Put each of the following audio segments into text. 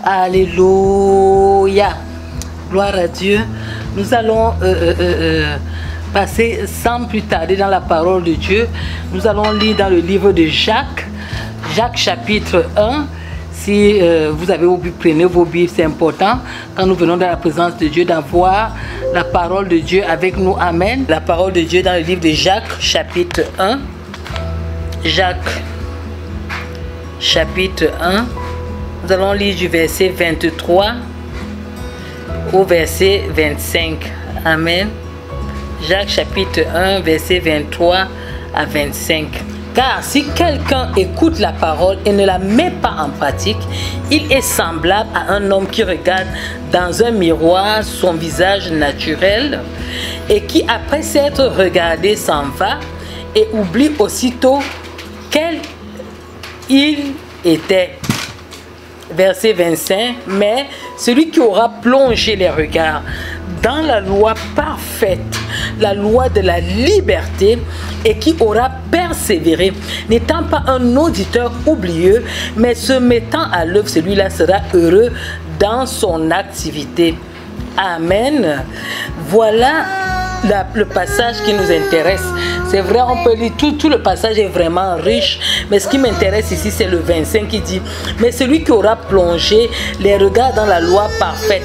Alléluia. Gloire à Dieu. Nous allons passer sans plus tarder dans la parole de Dieu. Nous allons lire dans le livre de Jacques. Jacques chapitre 1. Si vous avez vos Bibles, prenez vos Bibles, c'est important. Quand nous venons dans la présence de Dieu, d'avoir la parole de Dieu avec nous. Amen. La parole de Dieu dans le livre de Jacques chapitre 1. Jacques chapitre 1. Nous allons lire du verset 23 au verset 25. Amen. Jacques chapitre 1, verset 23 à 25. Car si quelqu'un écoute la parole et ne la met pas en pratique, il est semblable à un homme qui regarde dans un miroir son visage naturel et qui, après s'être regardé, s'en va et oublie aussitôt quel il était. Verset 25. Mais celui qui aura plongé les regards dans la loi parfaite, la loi de la liberté, et qui aura persévéré, n'étant pas un auditeur oublieux, mais se mettant à l'œuvre, celui-là sera heureux dans son activité. Amen. Voilà le passage qui nous intéresse. C'est vrai, on peut lire tout le passage est vraiment riche, mais ce qui m'intéresse ici, c'est le 25 qui dit: mais celui qui aura plongé les regards dans la loi parfaite,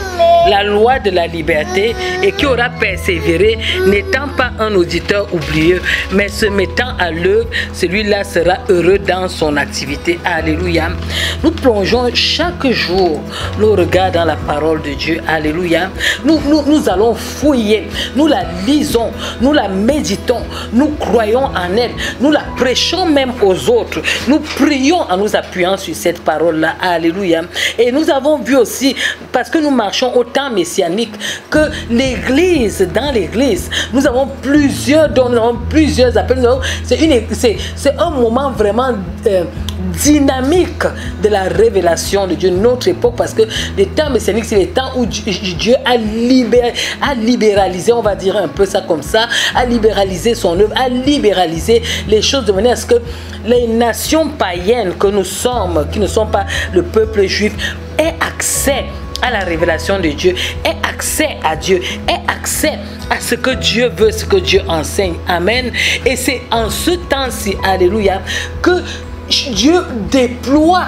la loi de la liberté, et qui aura persévéré, n'étant pas un auditeur oublieux, mais se mettant à l'œuvre, celui-là sera heureux dans son activité. Alléluia. Nous plongeons chaque jour nos regards dans la parole de Dieu. Alléluia. Nous allons fouiller, nous la lisons, nous la méditons, nous croyons en elle, nous la prêchons même aux autres, nous prions en nous appuyant sur cette parole-là. Alléluia. Et nous avons vu aussi, parce que nous marchons au temps messianique, que l'église, dans l'église, nous avons plusieurs dons, nous avons plusieurs appels. C'est un moment vraiment dynamique de la révélation de Dieu, notre époque, parce que les temps messianiques, c'est les temps où Dieu a libéralisé, on va dire un peu ça comme ça, a libéralisé son œuvre, a libéralisé les choses de manière à ce que les nations païennes que nous sommes, qui ne sont pas le peuple juif, aient accès à la révélation de Dieu, aient accès à Dieu, aient accès à ce que Dieu veut, ce que Dieu enseigne. Amen. Et c'est en ce temps-ci, alléluia, que Dieu déploie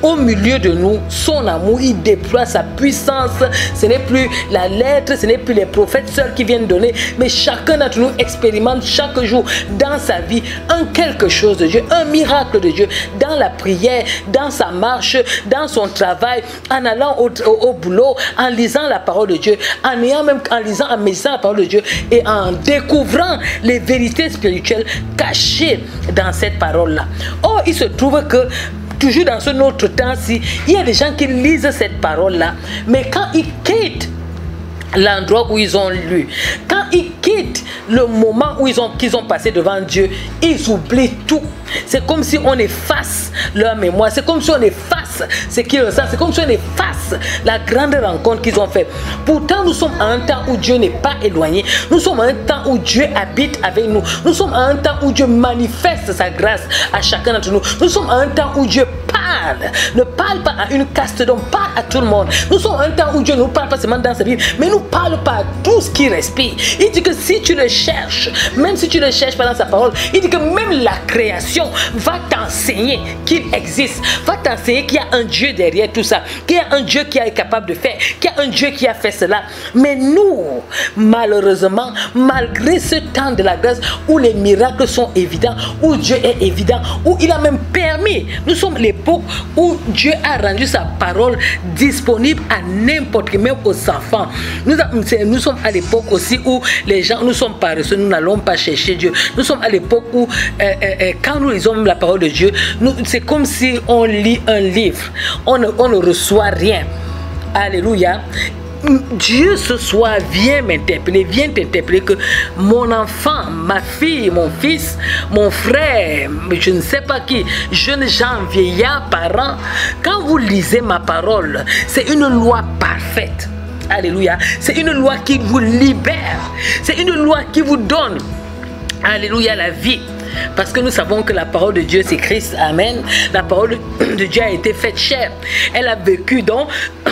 au milieu de nous son amour, il déploie sa puissance. Ce n'est plus la lettre, ce n'est plus les prophètes seuls qui viennent donner, mais chacun d'entre nous expérimente chaque jour dans sa vie un quelque chose de Dieu, un miracle de Dieu, dans la prière, dans sa marche, dans son travail, en allant au boulot, en lisant la parole de Dieu, en lisant, en méditant la parole de Dieu et en découvrant les vérités spirituelles cachées dans cette parole-là. Or, il se trouve que toujours dans ce notre temps-ci, il y a des gens qui lisent cette parole-là, mais quand ils quittent l'endroit où ils ont lu, quand ils quittent le moment où qu'ils ont passé devant Dieu, ils oublient tout. C'est comme si on efface leur mémoire, c'est comme si on efface ce qu'ils ressentent, c'est comme si on efface la grande rencontre qu'ils ont faite. Pourtant, nous sommes à un temps où Dieu n'est pas éloigné, nous sommes à un temps où Dieu habite avec nous, nous sommes à un temps où Dieu manifeste sa grâce à chacun d'entre nous, nous sommes à un temps où Dieu ne parle pas à une caste d'hommes, parle à tout le monde. Nous sommes à un temps où Dieu ne nous parle pas seulement dans sa Bible, mais nous parle pas à tout ce qui respire. Il dit que si tu le cherches, même si tu ne le cherches pas dans sa parole, il dit que même la création va t'enseigner qu'il existe, va t'enseigner qu'il y a un Dieu derrière tout ça, qu'il y a un Dieu qui est capable de faire, qu'il y a un Dieu qui a fait cela. Mais nous, malheureusement, malgré ce temps de la grâce où les miracles sont évidents, où Dieu est évident, où il a même permis, nous sommes l'époque où Dieu a rendu sa parole disponible à n'importe qui, même aux enfants. Nous sommes à l'époque aussi où les gens, nous sommes paresseux, nous n'allons pas chercher Dieu. Nous sommes à l'époque où quand nous lisons la parole de Dieu, c'est comme si on lit un livre, on ne reçoit rien. Alléluia. Dieu ce soir vient m'interpeller, vient t'interpeller que mon enfant, ma fille, mon fils, mon frère, je ne sais pas qui, jeunes gens, vieillards, parents, quand vous lisez ma parole, c'est une loi parfaite. Alléluia. C'est une loi qui vous libère. C'est une loi qui vous donne, alléluia, la vie. Parce que nous savons que la parole de Dieu c'est Christ, amen. La parole de Dieu a été faite chair. Elle a vécu, donc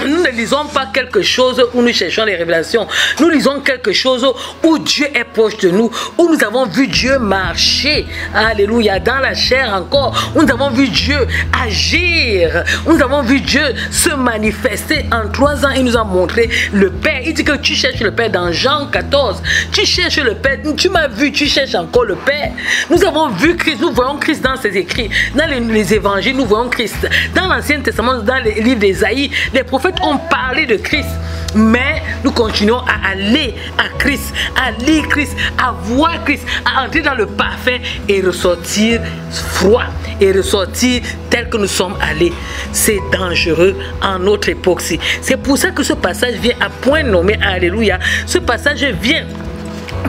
nous ne lisons pas quelque chose où nous cherchons les révélations. Nous lisons quelque chose où Dieu est proche de nous, où nous avons vu Dieu marcher. Alléluia. Dans la chair encore, où nous avons vu Dieu agir. Où nous avons vu Dieu se manifester. En 3 ans, il nous a montré le Père. Il dit que tu cherches le Père dans Jean 14. Tu cherches le Père. Tu m'as vu, tu cherches encore le Père. Nous avons vu Christ. Nous voyons Christ dans ses écrits. Dans les évangiles, nous voyons Christ. Dans l'Ancien Testament, dans les livres d'Ésaïe, les prophètes ont parlé de Christ. Mais nous continuons à aller à Christ, à lire Christ, à voir Christ, à entrer dans le parfait et ressortir froid et ressortir tel que nous sommes allés. C'est dangereux en notre époque-ci. C'est pour ça que ce passage vient à point nommé. Alléluia. Ce passage vient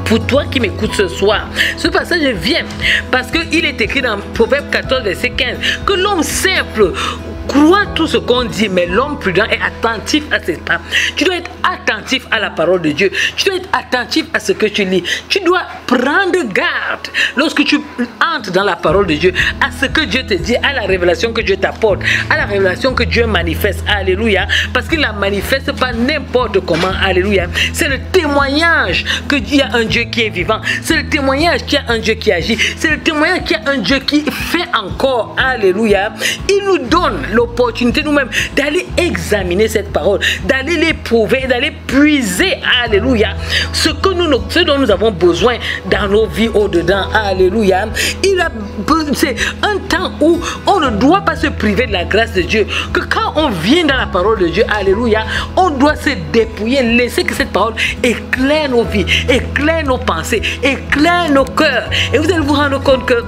pour toi qui m'écoutes ce soir. Ce passage vient parce qu'il est écrit dans Proverbe 14, verset 15, que l'homme simple croit tout ce qu'on dit, mais l'homme prudent est attentif à ses pas. Tu dois être attentif à la parole de Dieu. Tu dois être attentif à ce que tu lis. Tu dois prendre garde lorsque tu entres dans la parole de Dieu, à ce que Dieu te dit, à la révélation que Dieu t'apporte, à la révélation que Dieu manifeste. Alléluia. Parce qu'il ne la manifeste pas n'importe comment. Alléluia. C'est le témoignage qu'il y a un Dieu qui est vivant. C'est le témoignage qu'il y a un Dieu qui agit. C'est le témoignage qu'il y a un Dieu qui fait encore. Alléluia. Il nous donne l'opportunité nous-mêmes d'aller examiner cette parole, d'aller l'éprouver, d'aller puiser, alléluia, ce dont nous avons besoin dans nos vies au-dedans, alléluia. C'est un temps où on ne doit pas se priver de la grâce de Dieu, que quand on vient dans la parole de Dieu, alléluia, on doit se dépouiller, laisser que cette parole éclaire nos vies, éclaire nos pensées, éclaire nos cœurs, et vous allez vous rendre compte que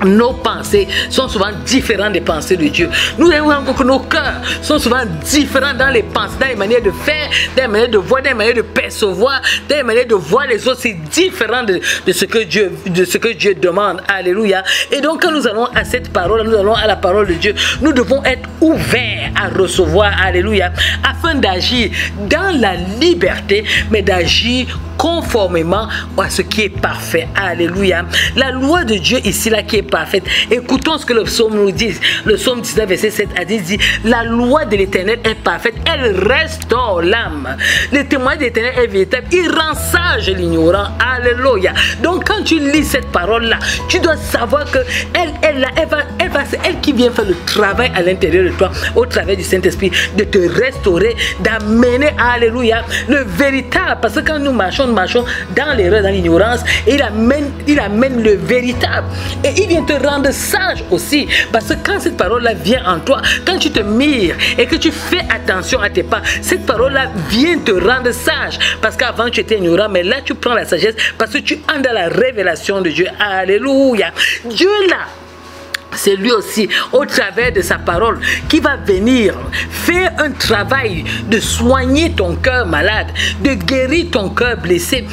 nos pensées sont souvent différentes des pensées de Dieu. Nous allons voir que nos cœurs sont souvent différents dans les pensées, dans les manières de faire, dans les manières de voir, dans les manières de percevoir, dans les manières de voir les autres. C'est différent de ce que Dieu demande. Alléluia. Et donc quand nous allons à cette parole, nous allons à la parole de Dieu, nous devons être ouverts à recevoir. Alléluia. Afin d'agir dans la liberté, mais d'agir conformément à ce qui est parfait. Alléluia. La loi de Dieu ici là qui est parfaite. Écoutons ce que le psaume nous dit. Le psaume 19 verset 7 a dit, la loi de l'Éternel est parfaite, elle restaure l'âme. Le témoignage de l'Éternel est véritable, il rend sage l'ignorant. Alléluia. Donc quand tu lis cette parole là, tu dois savoir que c'est elle qui vient faire le travail à l'intérieur de toi, au travers du Saint-Esprit, de te restaurer, d'amener, alléluia, le véritable. Parce que quand nous marchons dans l'erreur, dans l'ignorance, et il amène le véritable. Et il vient te rendre sage aussi. Parce que quand cette parole-là vient en toi, quand tu te mires et que tu fais attention à tes pas, cette parole-là vient te rendre sage. Parce qu'avant tu étais ignorant, mais là tu prends la sagesse parce que tu entres dans la révélation de Dieu. Alléluia. Dieu là, c'est lui aussi, au travers de sa parole, qui va venir faire un travail de soigner ton cœur malade, de guérir ton cœur blessé,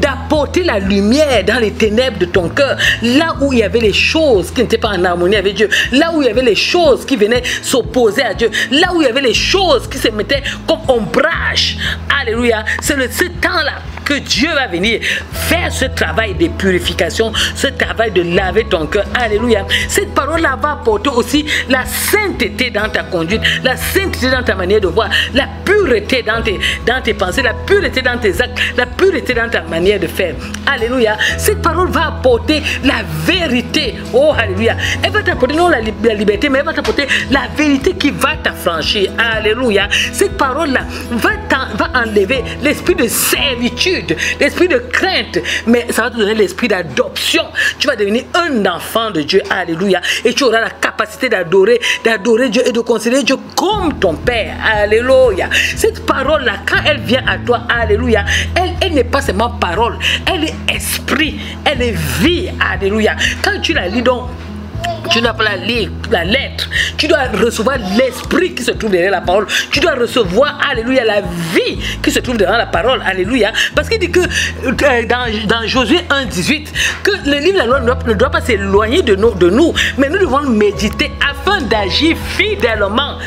d'apporter la lumière dans les ténèbres de ton cœur, là où il y avait les choses qui n'étaient pas en harmonie avec Dieu, là où il y avait les choses qui venaient s'opposer à Dieu, là où il y avait les choses qui se mettaient comme ombrage. Alléluia. C'est ce temps-là que Dieu va venir faire ce travail de purification, ce travail de laver ton cœur. Alléluia. Cette parole-là va apporter aussi la sainteté dans ta conduite, la sainteté dans ta manière de voir, la pureté dans tes pensées, la pureté dans tes actes, la pureté dans ta manière de faire. Alléluia. Cette parole va apporter la vérité. Oh, alléluia. Elle va t'apporter non la liberté, mais elle va t'apporter la vérité qui va t'affranchir. Alléluia. Cette parole-là va enlever l'esprit de servitude, l'esprit de crainte, mais ça va te donner l'esprit d'adoption. Tu vas devenir un enfant de Dieu. Alléluia. Et tu auras la capacité d'adorer Dieu et de considérer Dieu comme ton Père. Alléluia. Cette parole-là, quand elle vient à toi, alléluia, elle n'est pas seulement parole, elle est esprit, elle est vie. Alléluia. Quand tu la lis donc, tu dois pas la lire, la lettre. Tu dois recevoir l'esprit qui se trouve derrière la parole. Tu dois recevoir, alléluia, la vie qui se trouve derrière la parole. Alléluia. Parce qu'il dit que dans Josué 1,18, que le livre de la loi ne doit pas s'éloigner de nous, mais nous devons méditer afin d'agir fidèlement.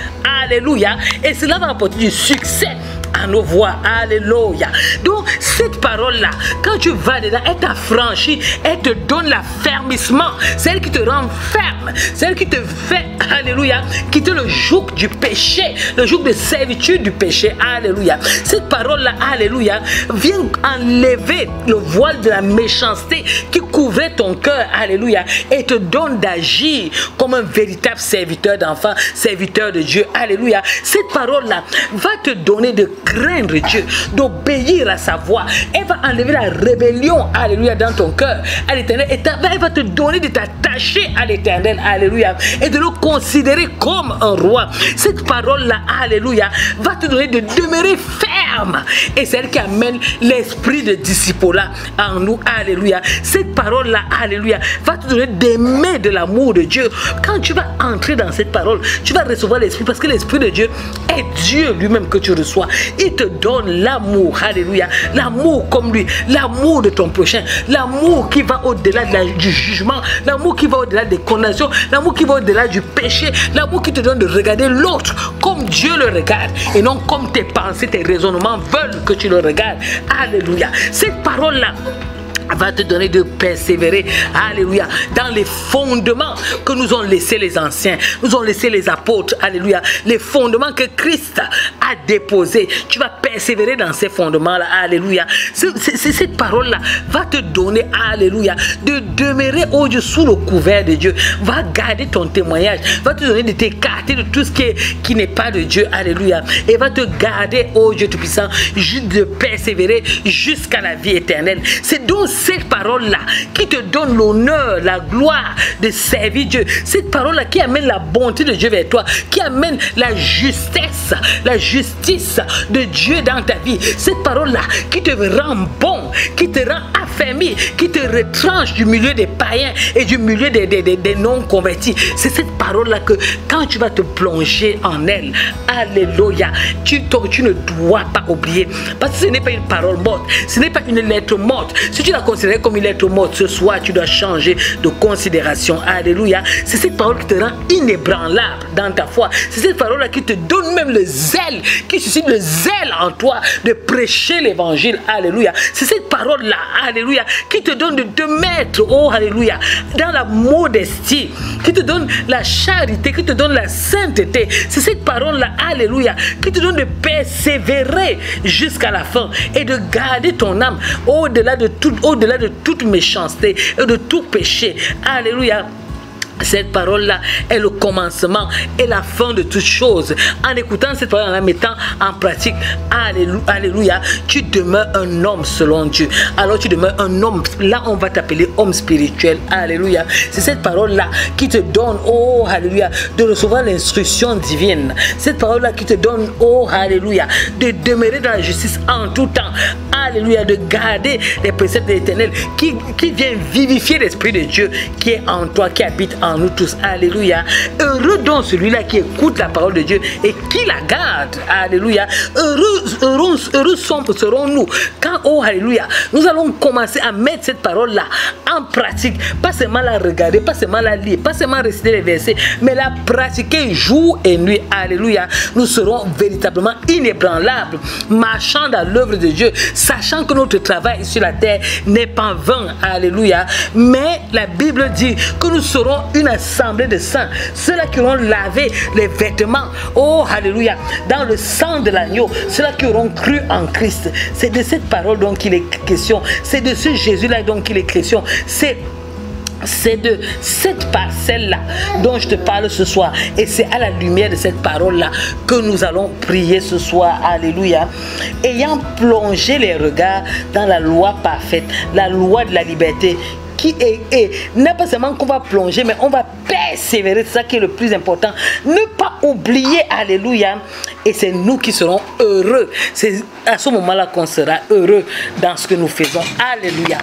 Alléluia. Et cela va apporter du succès à nos voies. Alléluia. Donc, cette parole-là, quand tu vas dedans, elle t'affranchit, elle te donne l'affermissement. C'est elle qui te rend ferme. C'est elle qui te fait, alléluia, quitter le joug du péché, le joug de servitude du péché. Alléluia. Cette parole-là, alléluia, vient enlever le voile de la méchanceté qui couvrait ton cœur. Alléluia. Et te donne d'agir comme un véritable serviteur d'enfant, serviteur de Dieu. Alléluia. Cette parole-là va te donner de craindre Dieu, d'obéir à sa voix. Elle va enlever la rébellion, alléluia, dans ton cœur à l'Éternel. Et elle va te donner de t'attacher à l'Éternel, alléluia, et de le considérer comme un roi. Cette parole-là, alléluia, va te donner de demeurer ferme. Et c'est elle qui amène l'esprit de disciple-là en nous, alléluia. Cette parole-là, alléluia, va te donner d'aimer de l'amour de Dieu. Quand tu vas entrer dans cette parole, tu vas recevoir l'esprit, parce que l'esprit de Dieu est Dieu lui-même que tu reçois. Il te donne l'amour, alléluia, l'amour comme lui, l'amour de ton prochain, l'amour qui va au-delà du jugement, l'amour qui va au-delà des condamnations, l'amour qui va au-delà du péché, l'amour qui te donne de regarder l'autre comme Dieu le regarde et non comme tes pensées, tes raisonnements veulent que tu le regardes. Alléluia. Cette parole-là va te donner de persévérer, alléluia, dans les fondements que nous ont laissés les anciens, nous ont laissé les apôtres, alléluia, les fondements que Christ a déposés. Tu vas persévérer dans ces fondements-là, alléluia. Cette parole-là va te donner, alléluia, de demeurer au-dessous le couvert de Dieu, va garder ton témoignage, va te donner de t'écarter de tout ce qui n'est pas de Dieu, alléluia, et va te garder, oh Dieu Tout-Puissant, de persévérer jusqu'à la vie éternelle. C'est donc cette parole-là qui te donne l'honneur, la gloire de servir Dieu. Cette parole-là qui amène la bonté de Dieu vers toi, qui amène la justesse, la justice de Dieu dans ta vie. Cette parole-là qui te rend bon, qui te rend affermi, qui te retranche du milieu des païens et du milieu des non-convertis. C'est cette parole-là que quand tu vas te plonger en elle, alléluia, tu ne dois pas oublier. Parce que ce n'est pas une parole morte, ce n'est pas une lettre morte. Si tu la considérer comme une lettre morte ce soir, tu dois changer de considération. Alléluia. C'est cette parole qui te rend inébranlable dans ta foi. C'est cette parole-là qui te donne même le zèle, qui suscite le zèle en toi de prêcher l'évangile. Alléluia. C'est cette parole-là, alléluia, qui te donne de te mettre, oh alléluia, dans la modestie, qui te donne la charité, qui te donne la sainteté. C'est cette parole-là, alléluia, qui te donne de persévérer jusqu'à la fin et de garder ton âme au-delà de toute méchanceté et de tout péché. Alléluia. Cette parole-là est le commencement et la fin de toutes choses. En écoutant cette parole, en la mettant en pratique, alléluia, tu demeures un homme selon Dieu. Alors tu demeures un homme, là on va t'appeler homme spirituel. Alléluia. C'est cette parole-là qui te donne, oh alléluia, de recevoir l'instruction divine. Cette parole-là qui te donne, oh alléluia, de demeurer dans la justice en tout temps. Alléluia, de garder les préceptes de l'Éternel qui vient vivifier l'Esprit de Dieu qui est en toi, qui habite en nous tous. Alléluia. Heureux donc celui-là qui écoute la parole de Dieu et qui la garde. Alléluia. Heureux serons-nous quand, oh alléluia, nous allons commencer à mettre cette parole-là en pratique. Pas seulement la regarder, pas seulement la lire, pas seulement réciter les versets, mais la pratiquer jour et nuit. Alléluia. Nous serons véritablement inébranlables, marchant dans l'œuvre de Dieu, sachant que notre travail sur la terre n'est pas vain. Alléluia. Mais la Bible dit que nous serons une assemblée de saints, ceux-là qui auront lavé les vêtements, oh alléluia, dans le sang de l'agneau, ceux-là qui auront cru en Christ. C'est de cette parole donc qu'il est question, c'est de ce Jésus-là donc qu'il est question, c'est de cette parcelle-là dont je te parle ce soir. Et c'est à la lumière de cette parole-là que nous allons prier ce soir. Alléluia. Ayant plongé les regards dans la loi parfaite, la loi de la liberté, qui est n'est pas seulement qu'on va plonger, mais on va persévérer. C'est ça qui est le plus important. Ne pas oublier, alléluia. Et c'est nous qui serons heureux. C'est à ce moment-là qu'on sera heureux dans ce que nous faisons. Alléluia.